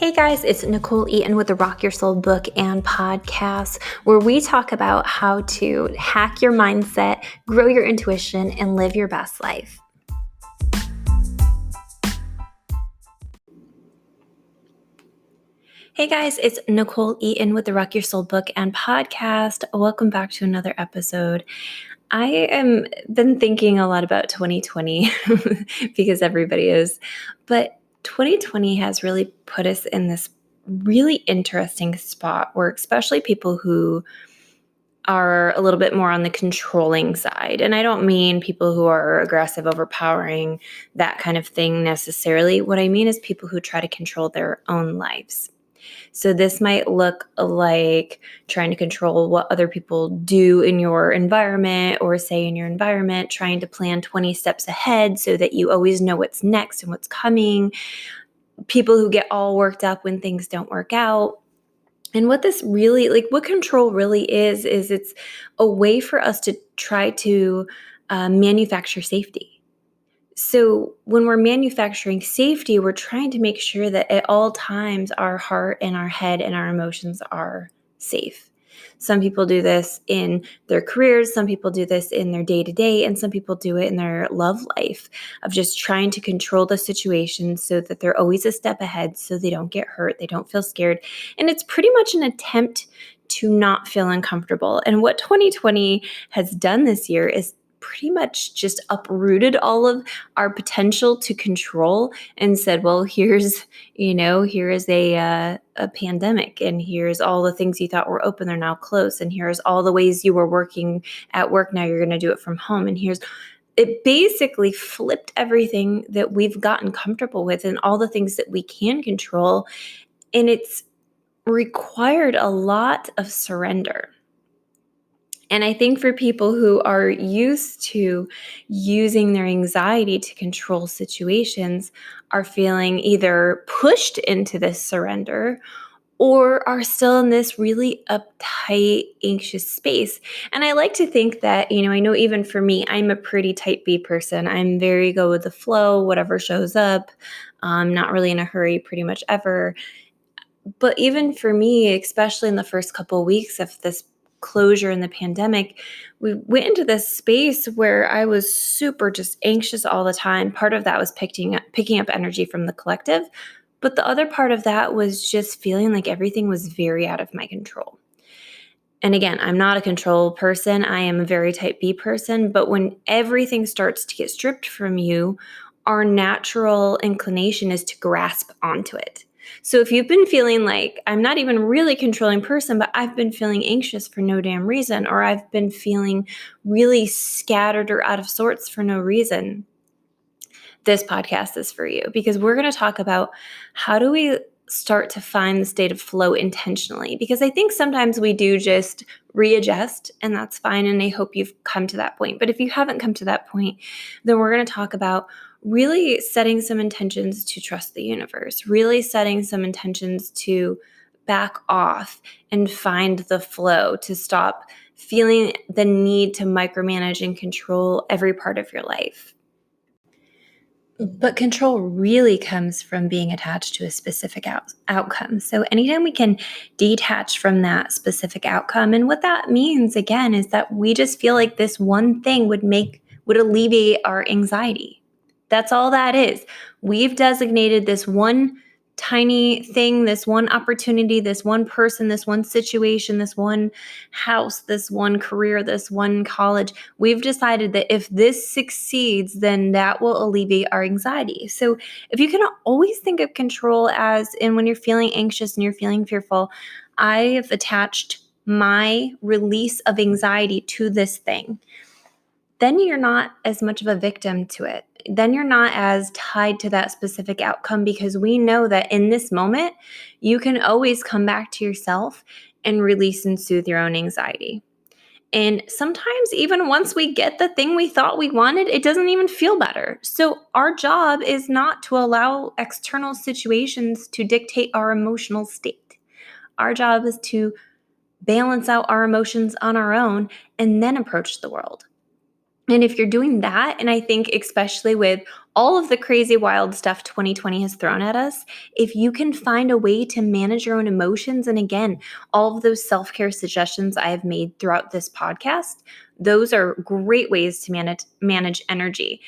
Hey guys, it's Nichole Eaton with the Rock Your Soul book and podcast, where we talk about how to hack your mindset, grow your intuition, and live your best life. Hey guys, it's Nichole Eaton with the Rock Your Soul book and podcast. Welcome back to another episode. I am been thinking a lot about 2020 because everybody is, but 2020 has really put us in this really interesting spot where especially people who are a little bit more on the controlling side. And I don't mean people who are aggressive, overpowering, that kind of thing necessarily. What I mean is people who try to control their own lives. So this might look like trying to control what other people do in your environment or say in your environment, trying to plan 20 steps ahead so that you always know what's next and what's coming. People who get all worked up when things don't work out. And what this really, what control really is it's a way for us to try to manufacture safety. So when we're manufacturing safety, we're trying to make sure that at all times our heart and our head and our emotions are safe. Some people do this in their careers, some people do this in their day-to-day, and some people do it in their love life of just trying to control the situation so that they're always a step ahead so they don't get hurt, they don't feel scared. And it's pretty much an attempt to not feel uncomfortable. And what 2020 has done this year is pretty much just uprooted all of our potential to control and said, well, here is a pandemic, and here's all the things you thought were open, they're now closed, and here's all the ways you were working at work, now you're going to do it from home, and it basically flipped everything that we've gotten comfortable with and all the things that we can control, and it's required a lot of surrender. And I think for people who are used to using their anxiety to control situations are feeling either pushed into this surrender or are still in this really uptight, anxious space. And I like to think that, I know even for me, I'm a pretty type B person. I'm very go with the flow, whatever shows up. Not really in a hurry pretty much ever. But even for me, especially in the first couple of weeks of this closure in the pandemic, we went into this space where I was super just anxious all the time. Part of that was picking up energy from the collective, but the other part of that was just feeling like everything was very out of my control. And again, I'm not a control person. I am a very type B person, but when everything starts to get stripped from you, our natural inclination is to grasp onto it. So if you've been feeling like I'm not even really a controlling person, but I've been feeling anxious for no damn reason, or I've been feeling really scattered or out of sorts for no reason, this podcast is for you, because we're going to talk about how do we start to find the state of flow intentionally, because I think sometimes we do just readjust, and that's fine. And I hope you've come to that point. But if you haven't come to that point, then we're going to talk about really setting some intentions to trust the universe, really setting some intentions to back off and find the flow, to stop feeling the need to micromanage and control every part of your life. But control really comes from being attached to a specific outcome. So anytime we can detach from that specific outcome, and what that means again is that we just feel like this one thing would alleviate our anxiety. That's all that is. We've designated this one tiny thing, this one opportunity, this one person, this one situation, this one house, this one career, this one college. We've decided that if this succeeds, then that will alleviate our anxiety. So if you can always think of control as in when you're feeling anxious and you're feeling fearful, I have attached my release of anxiety to this thing. Then you're not as much of a victim to it. Then you're not as tied to that specific outcome, because we know that in this moment, you can always come back to yourself and release and soothe your own anxiety. And sometimes even once we get the thing we thought we wanted, it doesn't even feel better. So our job is not to allow external situations to dictate our emotional state. Our job is to balance out our emotions on our own and then approach the world. And if you're doing that, and I think especially with all of the crazy wild stuff 2020 has thrown at us, if you can find a way to manage your own emotions, and again, all of those self-care suggestions I have made throughout this podcast, those are great ways to manage energy.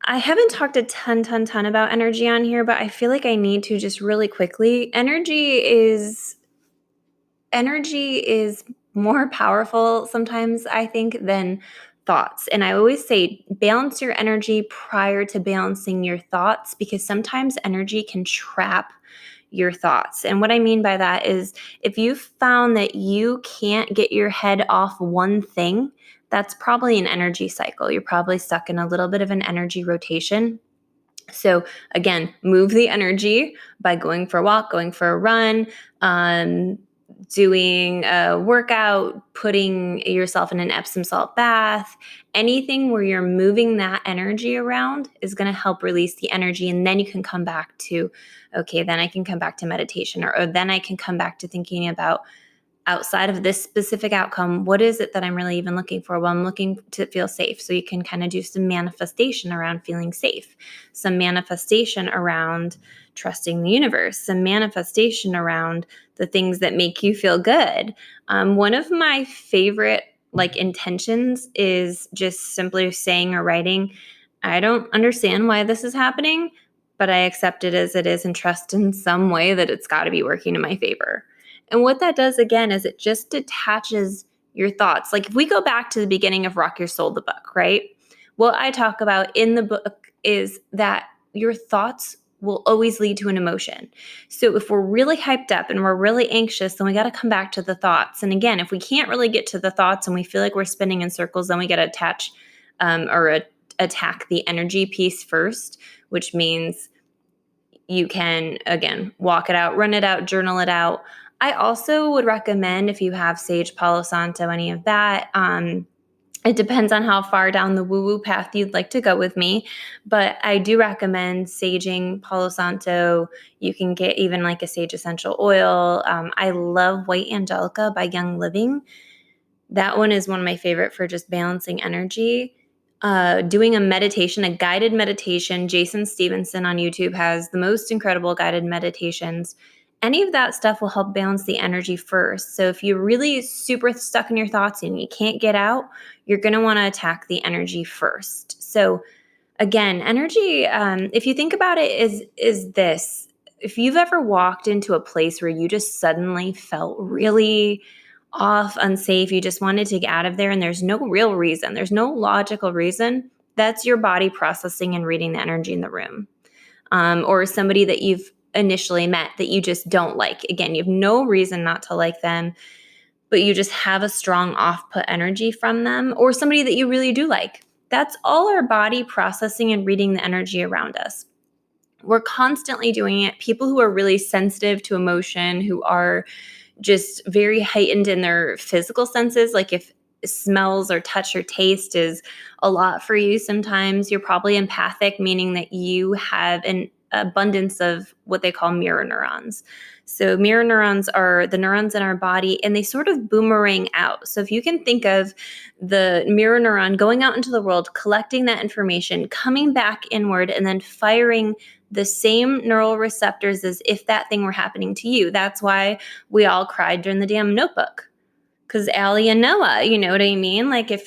I haven't talked a ton about energy on here, but I feel like I need to just really quickly. Energy is more powerful sometimes, I think, than thoughts. And I always say balance your energy prior to balancing your thoughts, because sometimes energy can trap your thoughts. And what I mean by that is if you found that you can't get your head off one thing, that's probably an energy cycle. You're probably stuck in a little bit of an energy rotation. So again, move the energy by going for a walk, going for a run, um, doing a workout, putting yourself in an Epsom salt bath. Anything where you're moving that energy around is going to help release the energy. And then you can come back to, okay, then I can come back to meditation, or then I can come back to thinking about, outside of this specific outcome, what is it that I'm really even looking for? Well, I'm looking to feel safe. So you can kind of do some manifestation around feeling safe, some manifestation around trusting the universe, some manifestation around the things that make you feel good. One of my favorite intentions is just simply saying or writing, I don't understand why this is happening, but I accept it as it is and trust in some way that it's got to be working in my favor. And what that does again is it just detaches your thoughts. Like if we go back to the beginning of Rock Your Soul, the book, right? What I talk about in the book is that your thoughts will always lead to an emotion. So if we're really hyped up and we're really anxious, then we got to come back to the thoughts. And again, if we can't really get to the thoughts and we feel like we're spinning in circles, then we got to attack the energy piece first, which means you can, again, walk it out, run it out, journal it out. I also would recommend, if you have Sage, Palo Santo, any of that, it depends on how far down the woo-woo path you'd like to go with me, but I do recommend saging, Palo Santo. You can get even like a sage essential oil. I love White Angelica by Young Living. That one is one of my favorite for just balancing energy. Doing a meditation, a guided meditation. Jason Stevenson on YouTube has the most incredible guided meditations. Any of that stuff will help balance the energy first. So if you're really super stuck in your thoughts and you can't get out, you're going to want to attack the energy first. So again, energy, if you think about it, is this. If you've ever walked into a place where you just suddenly felt really off, unsafe, you just wanted to get out of there and there's no real reason, there's no logical reason, that's your body processing and reading the energy in the room. Or somebody that you've initially met that you just don't like. Again, you have no reason not to like them, but you just have a strong off-put energy from them, or somebody that you really do like. That's all our body processing and reading the energy around us. We're constantly doing it. People who are really sensitive to emotion, who are just very heightened in their physical senses, like if smells or touch or taste is a lot for you sometimes, you're probably empathic, meaning that you have an abundance of what they call mirror neurons. So mirror neurons are the neurons in our body, and they sort of boomerang out. So if you can think of the mirror neuron going out into the world, collecting that information, coming back inward, and then firing the same neural receptors as if that thing were happening to you. That's why we all cried during the damn Notebook. Because Allie and Noah, you know what I mean? Like if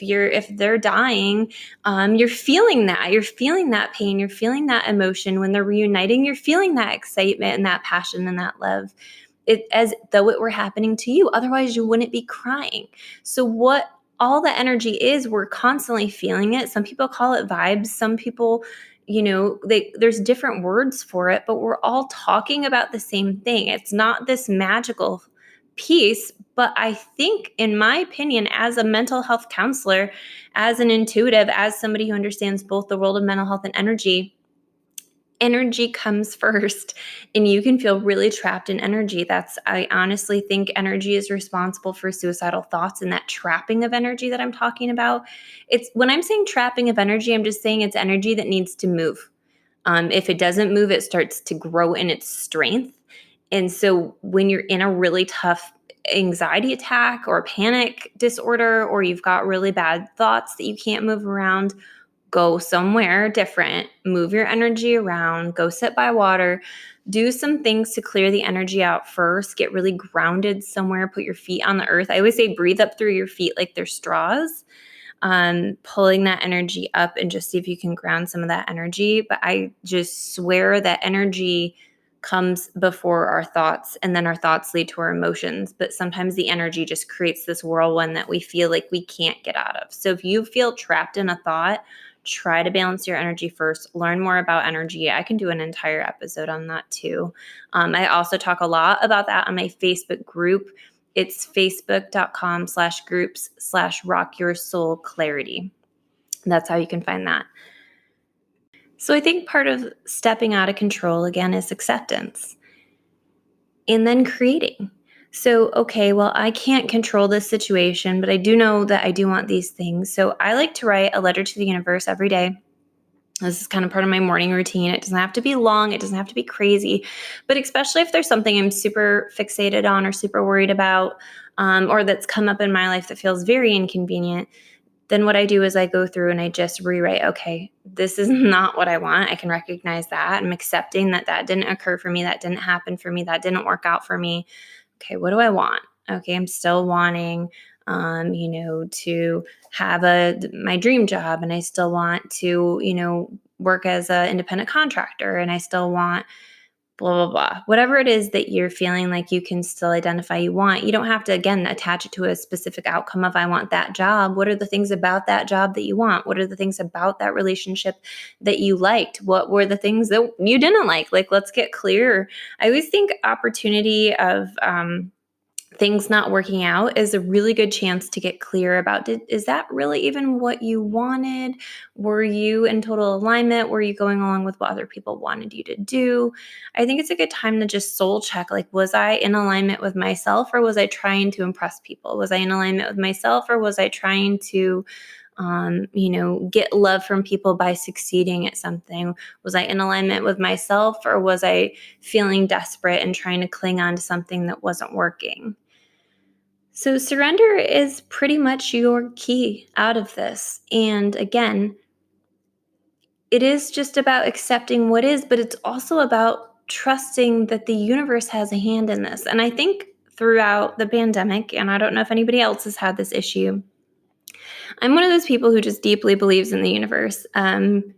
they're dying, you're feeling that. You're feeling that pain. You're feeling that emotion. When they're reuniting, you're feeling that excitement and that passion and that love. It as though it were happening to you. Otherwise, you wouldn't be crying. So what all the energy is, we're constantly feeling it. Some people call it vibes. Some people, there's different words for it, but we're all talking about the same thing. It's not this magical piece, but I think, in my opinion, as a mental health counselor, as an intuitive, as somebody who understands both the world of mental health and energy comes first, and you can feel really trapped in energy. I honestly think energy is responsible for suicidal thoughts, and that trapping of energy that I'm talking about. It's when I'm saying trapping of energy, I'm just saying it's energy that needs to move. If it doesn't move, it starts to grow in its strength. And so when you're in a really tough anxiety attack or panic disorder, or you've got really bad thoughts that you can't move around, go somewhere different, move your energy around, go sit by water, do some things to clear the energy out first, get really grounded somewhere, put your feet on the earth. I always say breathe up through your feet like they're straws, pulling that energy up and just see if you can ground some of that energy. But I just swear that energy comes before our thoughts, and then our thoughts lead to our emotions. But sometimes the energy just creates this whirlwind that we feel like we can't get out of. So if you feel trapped in a thought, try to balance your energy first. Learn more about energy. I can do an entire episode on that too. I also talk a lot about that on my Facebook group. It's facebook.com/groups/rock your soul clarity. That's how you can find that. So I think part of stepping out of control again is acceptance and then creating. So, okay, well, I can't control this situation, but I do know that I do want these things. So I like to write a letter to the universe every day. This is kind of part of my morning routine. It doesn't have to be long. It doesn't have to be crazy. But especially if there's something I'm super fixated on or super worried about, or that's come up in my life that feels very inconvenient, then what I do is I go through and I just rewrite, okay, this is not what I want. I can recognize that. I'm accepting that that didn't occur for me. That didn't happen for me. That didn't work out for me. Okay, what do I want? Okay, I'm still wanting, to have my dream job, and I still want to, work as an independent contractor, and I still want blah, blah, blah. Whatever it is that you're feeling like you can still identify you want, you don't have to, again, attach it to a specific outcome of I want that job. What are the things about that job that you want? What are the things about that relationship that you liked? What were the things that you didn't like? Like, let's get clear. I always think opportunity of, things not working out is a really good chance to get clear about, is that really even what you wanted? Were you in total alignment? Were you going along with what other people wanted you to do? I think it's a good time to just soul check, like, was I in alignment with myself, or was I trying to impress people? Was I in alignment with myself, or was I trying to get love from people by succeeding at something? Was I in alignment with myself, or was I feeling desperate and trying to cling on to something that wasn't working? So, surrender is pretty much your key out of this. And again, it is just about accepting what is, but it's also about trusting that the universe has a hand in this. And I think throughout the pandemic, and I don't know if anybody else has had this issue, I'm one of those people who just deeply believes in the universe.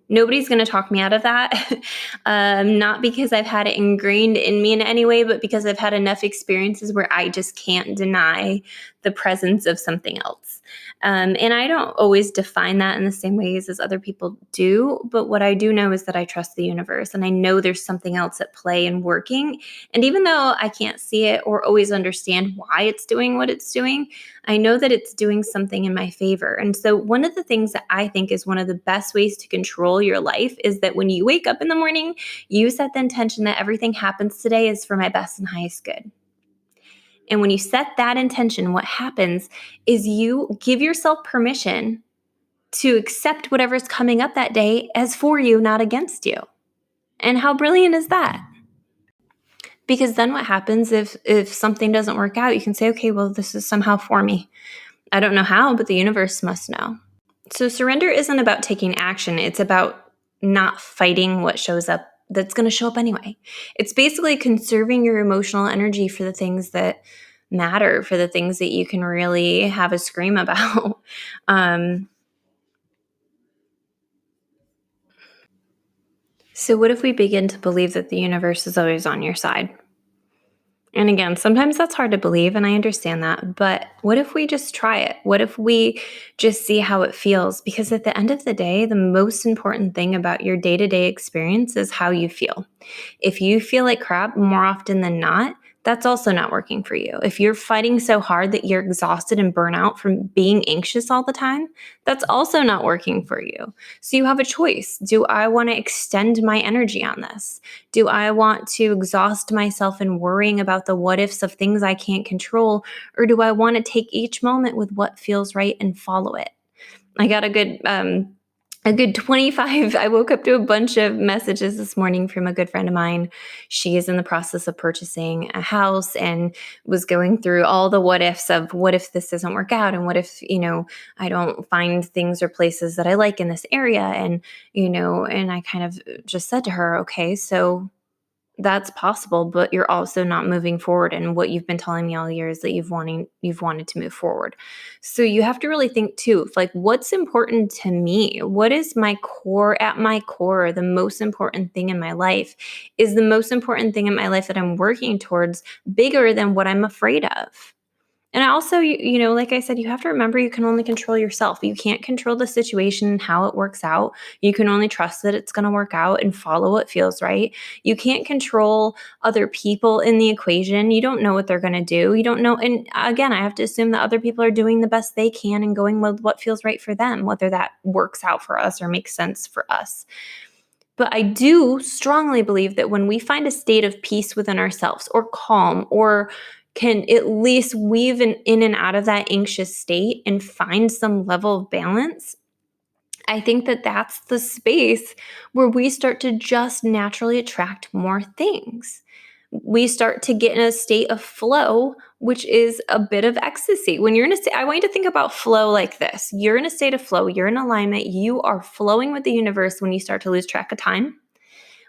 Nobody's going to talk me out of that. Not because I've had it ingrained in me in any way, but because I've had enough experiences where I just can't deny the presence of something else. And I don't always define that in the same ways as other people do. But what I do know is that I trust the universe, and I know there's something else at play and working. And even though I can't see it or always understand why it's doing what it's doing, I know that it's doing something in my favor. And so one of the things that I think is one of the best ways to control your life is that when you wake up in the morning, you set the intention that everything happens today is for my best and highest good. And when you set that intention, what happens is you give yourself permission to accept whatever's coming up that day as for you, not against you. And how brilliant is that? Because then what happens if something doesn't work out, you can say, okay, well, this is somehow for me. I don't know how, but the universe must know. So surrender isn't about taking action. It's about not fighting what shows up that's going to show up anyway. It's basically conserving your emotional energy for the things that matter, for the things that you can really have a scream about. So what if we begin to believe that the universe is always on your side? And again, sometimes that's hard to believe, and I understand that. But what if we just try it? What if we just see how it feels? Because at the end of the day, the most important thing about your day-to-day experience is how you feel. If you feel like crap more often than not, that's also not working for you. If you're fighting so hard that you're exhausted and burnt out from being anxious all the time, that's also not working for you. So you have a choice. Do I want to extend my energy on this? Do I want to exhaust myself in worrying about the what ifs of things I can't control? Or do I want to take each moment with what feels right and follow it? I got a good a good 25. I woke up to a bunch of messages this morning from a good friend of mine. She is in the process of purchasing a house and was going through all the what ifs of what if this doesn't work out, and what if, I don't find things or places that I like in this area. And I kind of just said to her, okay, so that's possible, but you're also not moving forward. And what you've been telling me all year is that you've wanted to move forward. So you have to really think too, of like, what's important to me? What is at my core, the most important thing in my life? Is the most important thing in my life that I'm working towards bigger than what I'm afraid of? And also, like I said, you have to remember you can only control yourself. You can't control the situation and how it works out. You can only trust that it's going to work out and follow what feels right. You can't control other people in the equation. You don't know what they're going to do. You don't know. And again, I have to assume that other people are doing the best they can and going with what feels right for them, whether that works out for us or makes sense for us. But I do strongly believe that when we find a state of peace within ourselves, or calm, or can at least weave in and out of that anxious state and find some level of balance, I think that that's the space where we start to just naturally attract more things. We start to get in a state of flow, which is a bit of ecstasy. When you're in a state, I want you to think about flow like this. You're in a state of flow, you're in alignment, you are flowing with the universe when you start to lose track of time,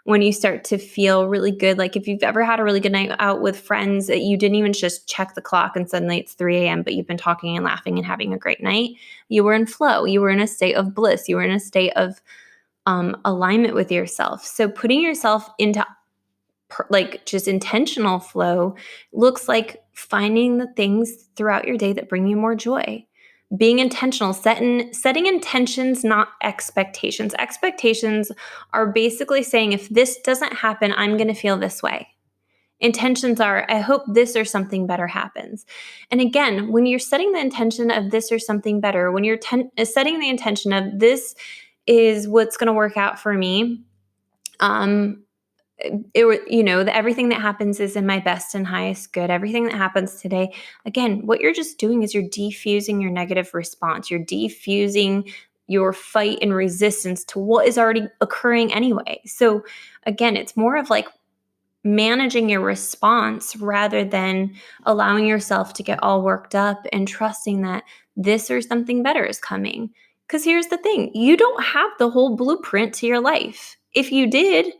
when you start to feel really good. Like if you've ever had a really good night out with friends that you didn't even just check the clock and suddenly it's 3 a.m., but you've been talking and laughing and having a great night, you were in flow. You were in a state of bliss. You were in a state of alignment with yourself. So putting yourself into like just intentional flow looks like finding the things throughout your day that bring you more joy. Being intentional, setting intentions, not expectations. Expectations are basically saying, if this doesn't happen, I'm going to feel this way. Intentions are, I hope this or something better happens. And again, when you're setting the intention of this or something better, when you're setting the intention of this is what's going to work out for me, everything that happens is in my best and highest good. Everything that happens today, again, what you're just doing is you're defusing your negative response. You're defusing your fight and resistance to what is already occurring anyway. So again, it's more of like managing your response rather than allowing yourself to get all worked up and trusting that this or something better is coming. Because here's the thing, you don't have the whole blueprint to your life. If you did,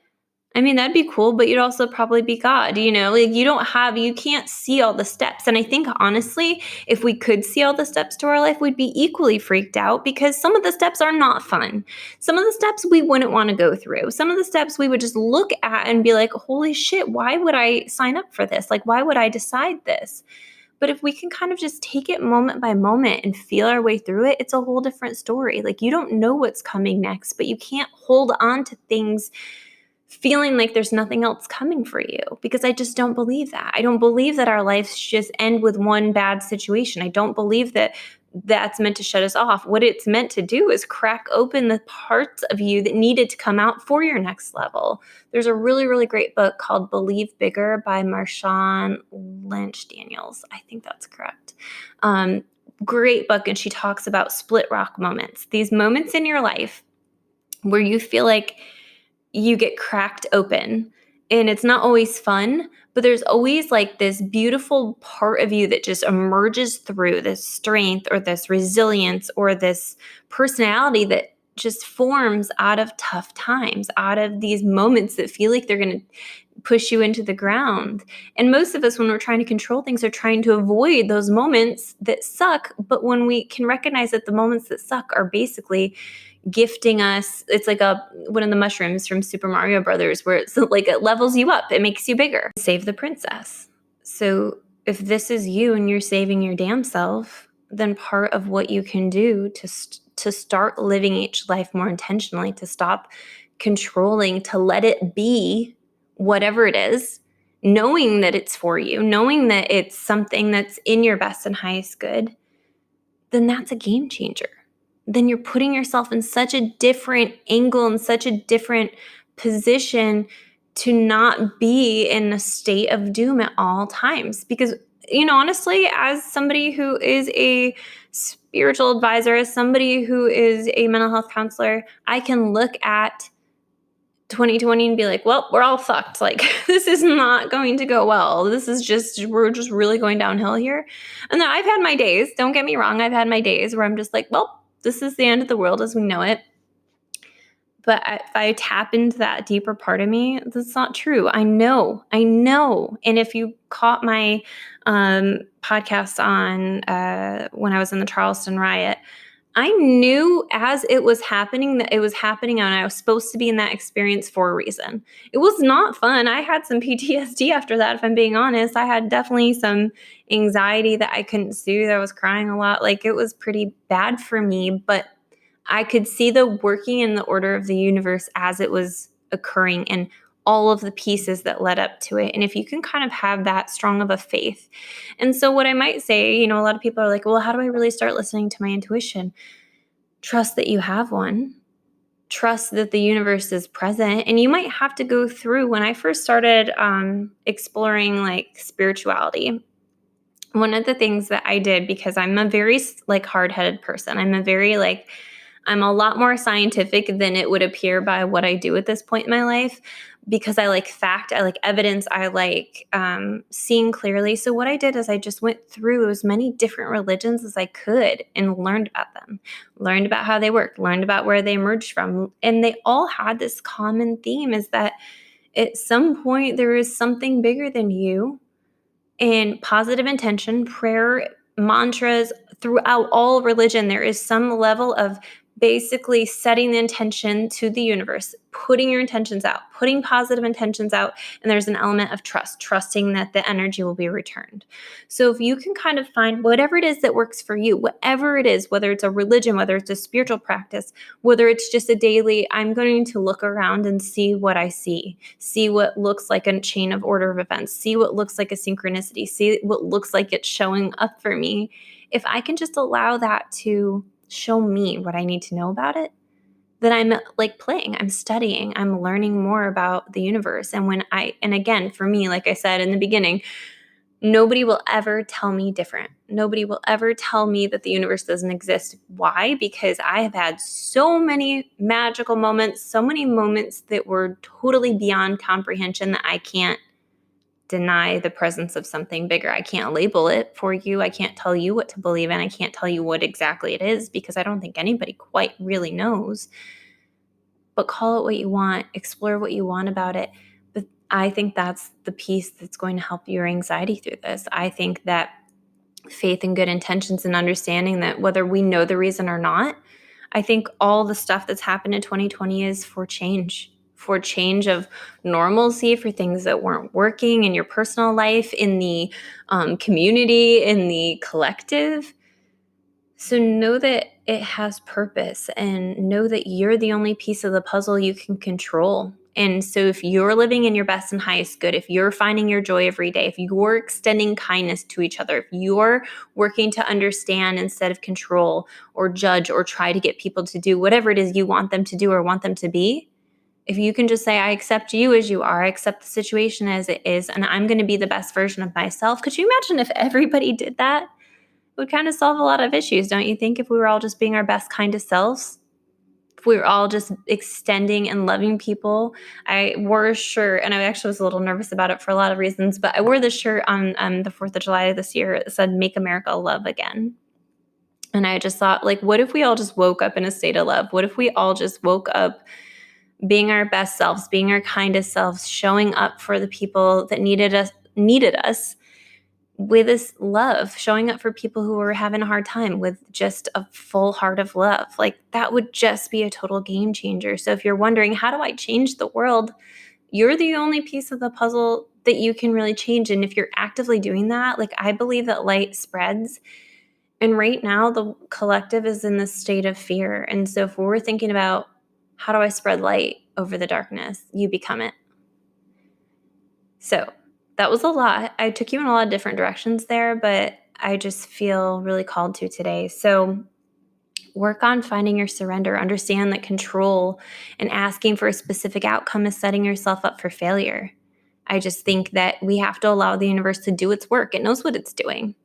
I mean, that'd be cool, but you'd also probably be God, like you can't see all the steps. And I think honestly, if we could see all the steps to our life, we'd be equally freaked out, because some of the steps are not fun. Some of the steps we wouldn't want to go through. Some of the steps we would just look at and be like, holy shit, why would I sign up for this? Like, why would I decide this? But if we can kind of just take it moment by moment and feel our way through it, it's a whole different story. Like, you don't know what's coming next, but you can't hold on to things feeling like there's nothing else coming for you, because I just don't believe that. I don't believe that our lives just end with one bad situation. I don't believe that that's meant to shut us off. What it's meant to do is crack open the parts of you that needed to come out for your next level. There's a really, really great book called Believe Bigger by Marshawn Lynch Daniels. I think that's correct. Great book. And she talks about split rock moments, these moments in your life where you feel like you get cracked open, and it's not always fun, but there's always like this beautiful part of you that just emerges through this strength or this resilience or this personality that just forms out of tough times, out of these moments that feel like they're going to push you into the ground. And most of us, when we're trying to control things, are trying to avoid those moments that suck. But when we can recognize that the moments that suck are basically gifting us, it's like one of the mushrooms from Super Mario Brothers, where it's like it levels you up, it makes you bigger. Save the princess. So if this is you and you're saving your damn self, then part of what you can do to start living each life more intentionally, to stop controlling, to let it be whatever it is, knowing that it's for you, knowing that it's something that's in your best and highest good, then that's a game changer. Then you're putting yourself in such a different angle and such a different position to not be in a state of doom at all times. Because, honestly, as somebody who is a spiritual advisor, as somebody who is a mental health counselor, I can look at 2020 and be like, well, we're all fucked. Like, this is not going to go well. We're just really going downhill here. And then I've had my days. Don't get me wrong. I've had my days where I'm just like, well, this is the end of the world as we know it. But if I tap into that deeper part of me, that's not true. I know. And if you caught my podcast on when I was in the Charleston riot, I knew as it was happening that it was happening and I was supposed to be in that experience for a reason. It was not fun. I had some PTSD after that, if I'm being honest. I had definitely some anxiety that I couldn't soothe. I was crying a lot. Like, it was pretty bad for me, but I could see the working in the order of the universe as it was occurring and all of the pieces that led up to it. And if you can kind of have that strong of a faith. And so what I might say, a lot of people are like, well, how do I really start listening to my intuition? Trust that you have one. Trust that the universe is present. And you might have to go through, when I first started exploring like spirituality, one of the things that I did, because I'm a very like hard-headed person, I'm a lot more scientific than it would appear by what I do at this point in my life, because I like fact, I like evidence, I like seeing clearly. So what I did is I just went through as many different religions as I could and learned about them, learned about how they work, learned about where they emerged from. And they all had this common theme, is that at some point there is something bigger than you, and positive intention, prayer, mantras. Throughout all religion, there is some level of basically setting the intention to the universe, putting your intentions out, putting positive intentions out. And there's an element of trust, trusting that the energy will be returned. So if you can kind of find whatever it is that works for you, whatever it is, whether it's a religion, whether it's a spiritual practice, whether it's just a daily, I'm going to look around and see what I see what looks like a chain of order of events, see what looks like a synchronicity, see what looks like it's showing up for me. If I can just allow that to show me what I need to know about it, then I'm like playing, I'm studying, I'm learning more about the universe. And again, for me, like I said in the beginning, nobody will ever tell me different. Nobody will ever tell me that the universe doesn't exist. Why? Because I have had so many magical moments, so many moments that were totally beyond comprehension, that I can't deny the presence of something bigger. I can't label it for you. I can't tell you what to believe in. I can't tell you what exactly it is, because I don't think anybody quite really knows. But call it what you want, explore what you want about it. But I think that's the piece that's going to help your anxiety through this. I think that faith and good intentions and understanding that whether we know the reason or not, I think all the stuff that's happened in 2020 is for change of normalcy, for things that weren't working in your personal life, in the community, in the collective. So know that it has purpose, and know that you're the only piece of the puzzle you can control. And so if you're living in your best and highest good, if you're finding your joy every day, if you're extending kindness to each other, if you're working to understand instead of control or judge or try to get people to do whatever it is you want them to do or want them to be, if you can just say, I accept you as you are, I accept the situation as it is, and I'm going to be the best version of myself. Could you imagine if everybody did that? It would kind of solve a lot of issues, don't you think, if we were all just being our best, kindest selves? If we were all just extending and loving people. I wore a shirt, and I actually was a little nervous about it for a lot of reasons, but I wore this shirt on the 4th of July this year. It said, Make America Love Again. And I just thought, like, what if we all just woke up in a state of love? What if we all just woke up being our best selves, being our kindest selves, showing up for the people that needed us with this love, showing up for people who were having a hard time with just a full heart of love. Like, that would just be a total game changer. So if you're wondering, how do I change the world? You're the only piece of the puzzle that you can really change. And if you're actively doing that, like, I believe that light spreads. And right now the collective is in this state of fear. And so if we're thinking about, how do I spread light over the darkness? You become it. So that was a lot. I took you in a lot of different directions there, but I just feel really called to today. So work on finding your surrender. Understand that control and asking for a specific outcome is setting yourself up for failure. I just think that we have to allow the universe to do its work. It knows what it's doing.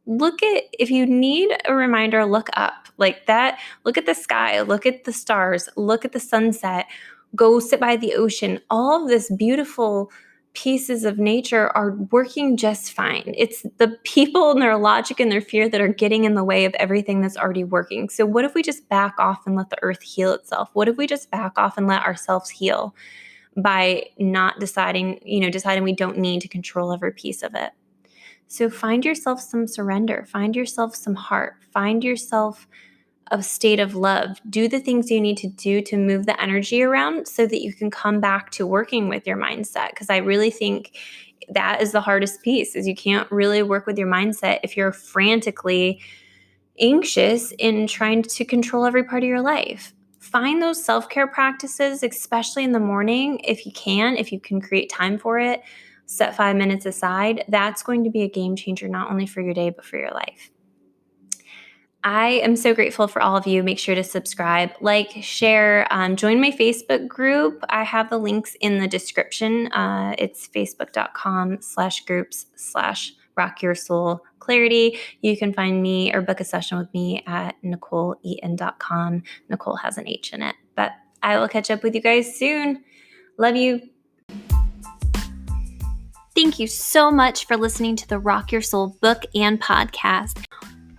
if you need a reminder, look up like that. Look at the sky, look at the stars, look at the sunset, go sit by the ocean. All of this beautiful pieces of nature are working just fine. It's the people and their logic and their fear that are getting in the way of everything that's already working. So what if we just back off and let the earth heal itself? What if we just back off and let ourselves heal by not deciding we don't need to control every piece of it? So find yourself some surrender, find yourself some heart, find yourself a state of love. Do the things you need to do to move the energy around so that you can come back to working with your mindset. Because I really think that is the hardest piece, is you can't really work with your mindset if you're frantically anxious in trying to control every part of your life. Find those self-care practices, especially in the morning, if you can create time for it, set 5 minutes aside. That's going to be a game changer, not only for your day, but for your life. I am so grateful for all of you. Make sure to subscribe, like, share, join my Facebook group. I have the links in the description. It's facebook.com/groups/rockyoursoulclarity. You can find me or book a session with me at NicholeEaton.com. Nichole has an H in it, but I will catch up with you guys soon. Love you. Thank you so much for listening to the Rock Your Soul book and podcast.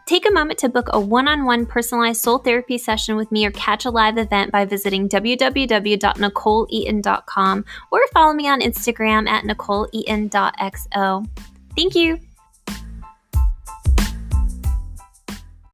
Take a moment to book a one-on-one personalized soul therapy session with me or catch a live event by visiting www.NicholeEaton.com or follow me on Instagram at NicholeEaton.xo. Thank you.